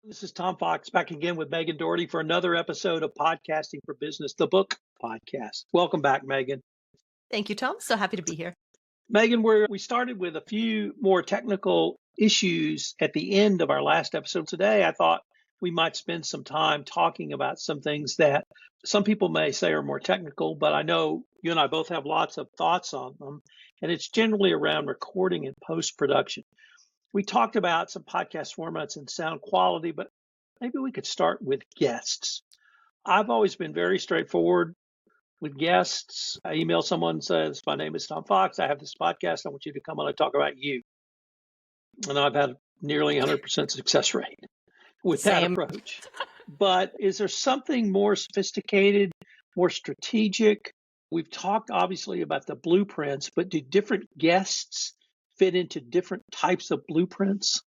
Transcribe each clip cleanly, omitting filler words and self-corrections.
This is Tom Fox back again with Megan Dougherty for another episode of Podcasting for Business, the book podcast. Welcome back, Megan. Thank you, Tom. So happy to be here. Megan, we started with a few more technical issues at the end of our last episode. Today, I thought we might spend some time talking about some things that some people may say are more technical, but I know you and I both have lots of thoughts on them, and it's generally around recording and post-production. We talked about some podcast formats and sound quality, but maybe we could start with guests. I've always been very straightforward with guests. I email someone and says, my name is Tom Fox. I have this podcast. I want you to come on and talk about you. And I've had nearly 100% success rate with that approach. But is there something more sophisticated, more strategic? We've talked obviously about the blueprints, but do different guests fit into different types of blueprints?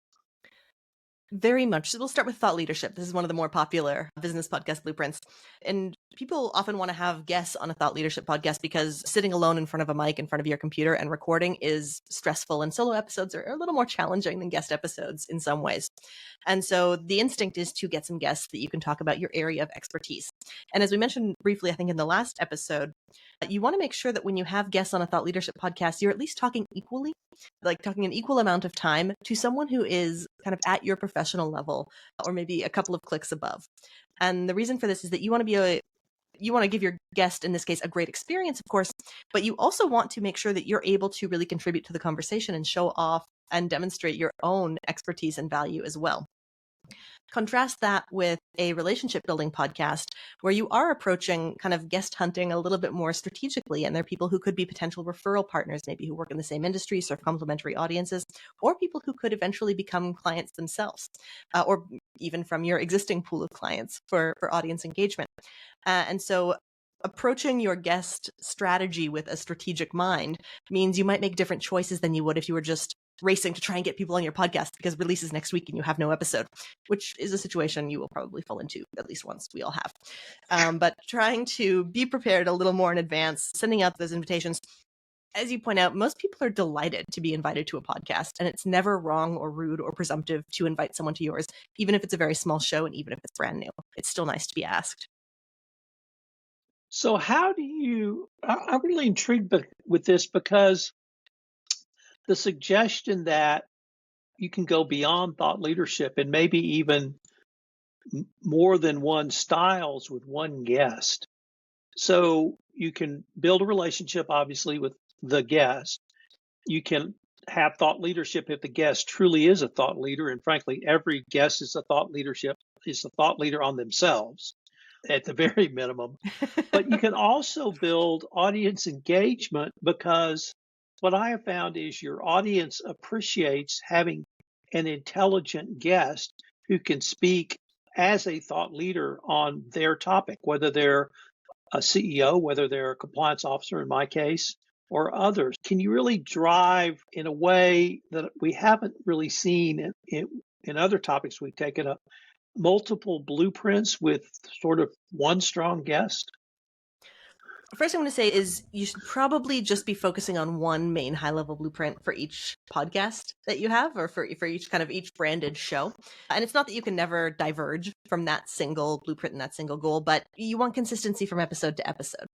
Very much. So we'll start with thought leadership. This is one of the more popular business podcast blueprints. And people often want to have guests on a thought leadership podcast because sitting alone in front of a mic in front of your computer and recording is stressful, and solo episodes are a little more challenging than guest episodes in some ways. And so the instinct is to get some guests that you can talk about your area of expertise. And as we mentioned briefly, I think in the last episode, you want to make sure that when you have guests on a thought leadership podcast, you're at least talking equally, like talking an equal amount of time to someone who is kind of at your professional level or maybe a couple of clicks above. And the reason for this is that you want to give your guest, in this case, a great experience, of course, but you also want to make sure that you're able to really contribute to the conversation and show off and demonstrate your own expertise and value as well. Contrast that with a relationship building podcast where you are approaching kind of guest hunting a little bit more strategically. And there are people who could be potential referral partners, maybe who work in the same industry, serve complementary audiences, or people who could eventually become clients themselves, or even from your existing pool of clients for audience engagement. And so approaching your guest strategy with a strategic mind means you might make different choices than you would if you were just racing to try and get people on your podcast because release is next week and you have no episode, which is a situation you will probably fall into at least once. We all have. But trying to be prepared a little more in advance, sending out those invitations. As you point out, most people are delighted to be invited to a podcast, and it's never wrong or rude or presumptive to invite someone to yours, even if it's a very small show and even if it's brand new. It's still nice to be asked. So how do you, I'm really intrigued with this because the suggestion that you can go beyond thought leadership and maybe even more than one styles with one guest. So you can build a relationship, obviously, with the guest. You can have thought leadership if the guest truly is a thought leader. And frankly, every guest is a thought leader on themselves at the very minimum. But you can also build audience engagement because what I have found is your audience appreciates having an intelligent guest who can speak as a thought leader on their topic, whether they're a CEO, whether they're a compliance officer in my case, or others. Can you really drive in a way that we haven't really seen in other topics we've taken up, multiple blueprints with sort of one strong guest? First, I want to say is you should probably just be focusing on one main high-level blueprint for each podcast that you have, or for each branded show. And it's not that you can never diverge from that single blueprint and that single goal, but you want consistency from episode to episode.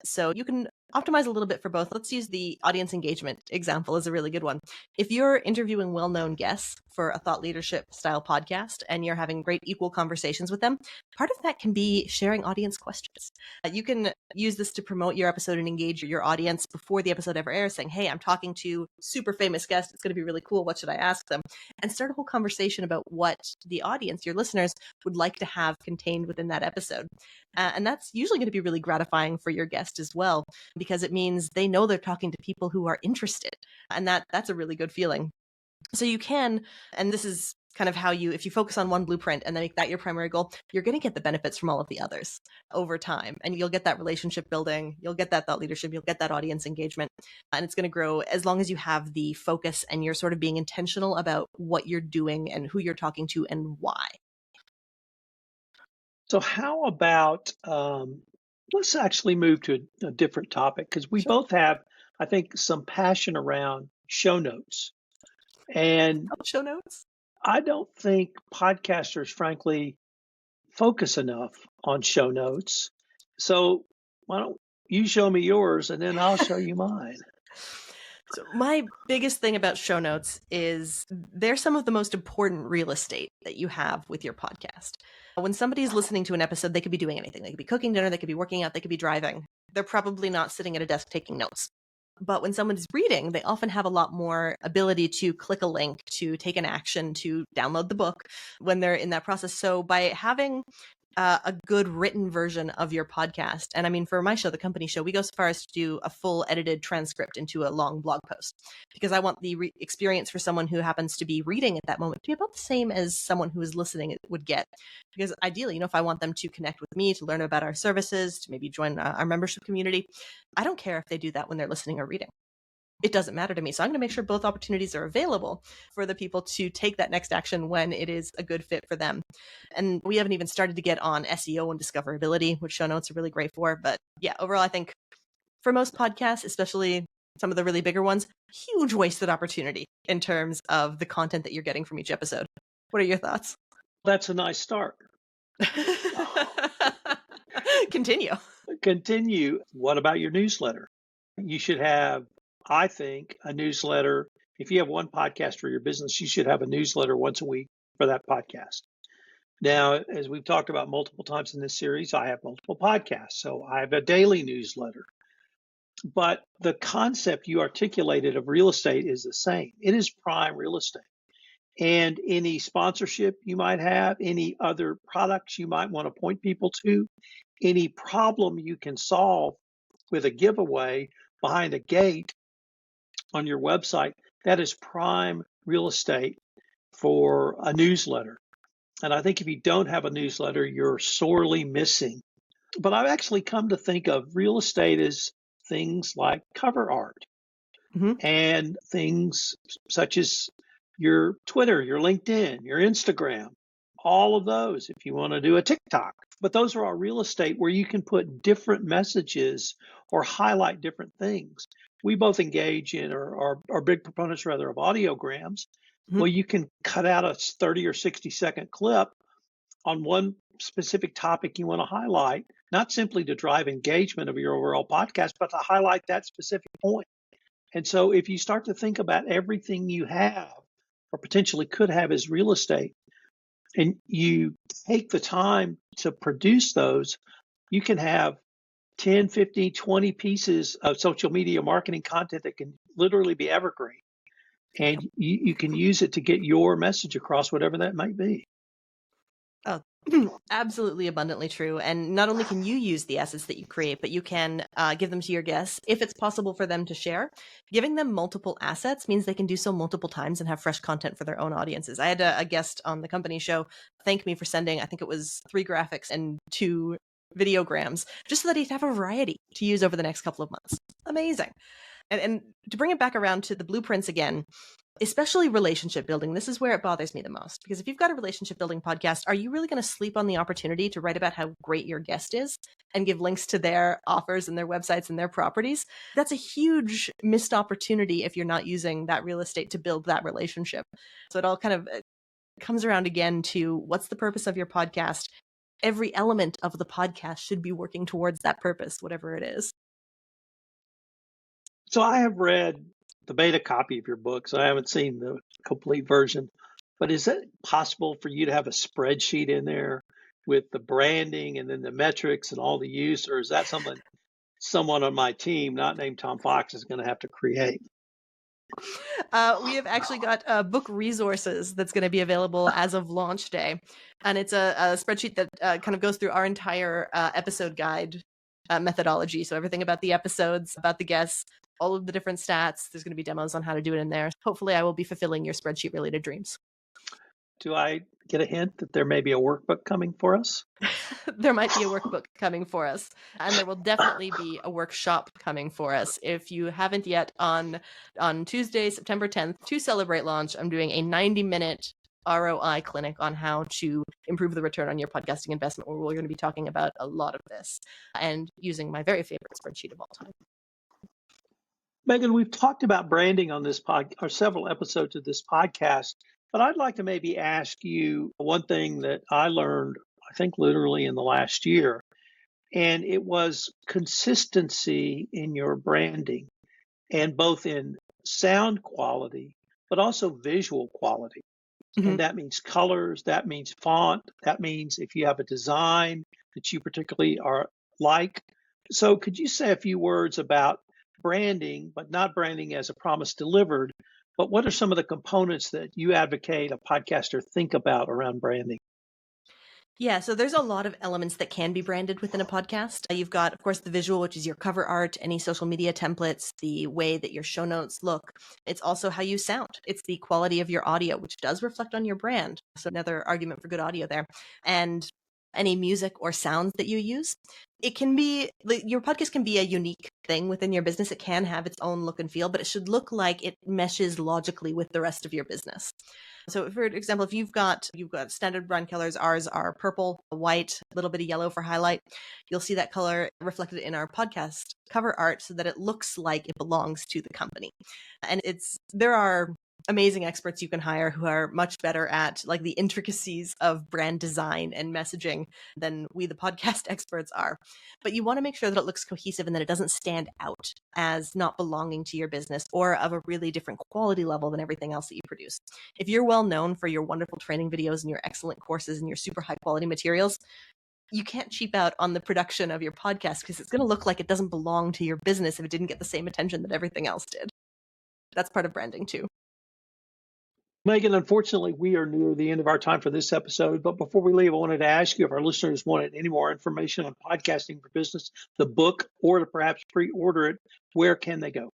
So you can optimize a little bit for both. Let's use the audience engagement example as a really good one. If you're interviewing well-known guests for a thought leadership style podcast and you're having great equal conversations with them, part of that can be sharing audience questions. You can use this to promote your episode and engage your audience before the episode ever airs, saying, hey, I'm talking to super famous guest. It's going to be really cool. What should I ask them? And start a whole conversation about what the audience, your listeners, would like to have contained within that episode. And that's usually going to be really gratifying for your guest as well, because it means they know they're talking to people who are interested. And that's a really good feeling. So you can, and this is kind of how if you focus on one blueprint and then make that your primary goal, you're going to get the benefits from all of the others over time. And you'll get that relationship building, you'll get that thought leadership, you'll get that audience engagement. And it's going to grow as long as you have the focus and you're sort of being intentional about what you're doing and who you're talking to and why. So how about, let's actually move to a different topic, because we both have, I think, some passion around show notes. And show notes? I don't think podcasters, frankly, focus enough on show notes. So why don't you show me yours and then I'll show you mine? So my biggest thing about show notes is they're some of the most important real estate that you have with your podcast. When somebody's listening to an episode, they could be doing anything. They could be cooking dinner, they could be working out, they could be driving. They're probably not sitting at a desk taking notes. But when someone's reading, they often have a lot more ability to click a link, to take an action, to download the book when they're in that process. So by having a good written version of your podcast. And I mean, for my show, the company show, we go so far as to do a full edited transcript into a long blog post because I want the experience for someone who happens to be reading at that moment to be about the same as someone who is listening would get. Because ideally, if I want them to connect with me, to learn about our services, to maybe join our membership community, I don't care if they do that when they're listening or reading. It doesn't matter to me. So I'm going to make sure both opportunities are available for the people to take that next action when it is a good fit for them. And we haven't even started to get on SEO and discoverability, which show notes are really great for. But yeah, overall, I think for most podcasts, especially some of the really bigger ones, huge wasted opportunity in terms of the content that you're getting from each episode. What are your thoughts? That's a nice start. Continue. What about your newsletter? You should have, I think, a newsletter. If you have one podcast for your business, you should have a newsletter once a week for that podcast. Now, as we've talked about multiple times in this series, I have multiple podcasts, so I have a daily newsletter. But the concept you articulated of real estate is the same. It is prime real estate. And any sponsorship you might have, any other products you might want to point people to, any problem you can solve with a giveaway behind a gate on your website, that is prime real estate for a newsletter. And I think if you don't have a newsletter, you're sorely missing. But I've actually come to think of real estate as things like cover art and things such as your Twitter, your LinkedIn, your Instagram, all of those if you want to do a TikTok. But those are all real estate where you can put different messages or highlight different things. We both engage in or are big proponents rather of audiograms. Well, you can cut out a 30 or 60-second clip on one specific topic you want to highlight, not simply to drive engagement of your overall podcast, but to highlight that specific point. And so if you start to think about everything you have or potentially could have as real estate, and you take the time to produce those, you can have 10, 15, 20 pieces of social media marketing content that can literally be evergreen. And you can use it to get your message across, whatever that might be. Oh, absolutely abundantly true. And not only can you use the assets that you create, but you can give them to your guests if it's possible for them to share. Giving them multiple assets means they can do so multiple times and have fresh content for their own audiences. I had a guest on the company show thank me for sending, I think it was 3 graphics and 2 videograms, just so that he'd have a variety to use over the next couple of months. Amazing. And to bring it back around to the blueprints again, especially relationship building, this is where it bothers me the most. Because if you've got a relationship building podcast, are you really going to sleep on the opportunity to write about how great your guest is and give links to their offers and their websites and their properties? That's a huge missed opportunity if you're not using that real estate to build that relationship. So it all kind of comes around again to what's the purpose of your podcast? Every element of the podcast should be working towards that purpose, whatever it is. So I have read the beta copy of your book, so I haven't seen the complete version. But is it possible for you to have a spreadsheet in there with the branding and then the metrics and all the use, or is that something someone on my team, not named Tom Fox, is going to have to create? We have actually got book resources that's going to be available as of launch day. And it's a spreadsheet that kind of goes through our entire episode guide methodology. So everything about the episodes, about the guests, all of the different stats. There's going to be demos on how to do it in there. Hopefully I will be fulfilling your spreadsheet related dreams. Do I get a hint that there may be a workbook coming for us? There might be a workbook coming for us, and there will definitely be a workshop coming for us. If you haven't yet, on Tuesday, September 10th, to celebrate launch, I'm doing a 90-minute ROI clinic on how to improve the return on your podcasting investment, where we're going to be talking about a lot of this and using my very favorite spreadsheet of all time. Megan, we've talked about branding on this podcast, or several episodes of this podcast, But I'd like to maybe ask you one thing that I learned, I think literally in the last year, and it was consistency in your branding, and both in sound quality, but also visual quality. Mhm. And that means colors, that means font, that means if you have a design that you particularly are like. So could you say a few words about branding, but not branding as a promise delivered, but what are some of the components that you advocate a podcaster think about around branding? Yeah, so there's a lot of elements that can be branded within a podcast. You've got, of course, the visual, which is your cover art, any social media templates, the way that your show notes look. It's also how you sound. It's the quality of your audio, which does reflect on your brand. So another argument for good audio there. And any music or sounds that you use. It can be, like, your podcast can be a unique thing within your business. It can have its own look and feel, but it should look like it meshes logically with the rest of your business. So, for example, if you've got standard brand colors, ours are purple, white, a little bit of yellow for highlight. You'll see that color reflected in our podcast cover art, so that it looks like it belongs to the company. And there are amazing experts you can hire who are much better at like the intricacies of brand design and messaging than we, the podcast experts, are. But you want to make sure that it looks cohesive and that it doesn't stand out as not belonging to your business or of a really different quality level than everything else that you produce. If you're well known for your wonderful training videos and your excellent courses and your super high quality materials, you can't cheap out on the production of your podcast, because it's going to look like it doesn't belong to your business if it didn't get the same attention that everything else did. That's part of branding too. Megan, unfortunately, we are near the end of our time for this episode. But before we leave, I wanted to ask you if our listeners wanted any more information on podcasting for business, the book, or to perhaps pre-order it, where can they go?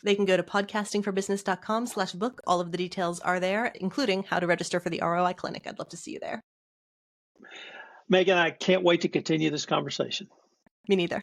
They can go to podcastingforbusiness.com/book. All of the details are there, including how to register for the ROI Clinic. I'd love to see you there. Megan, I can't wait to continue this conversation. Me neither.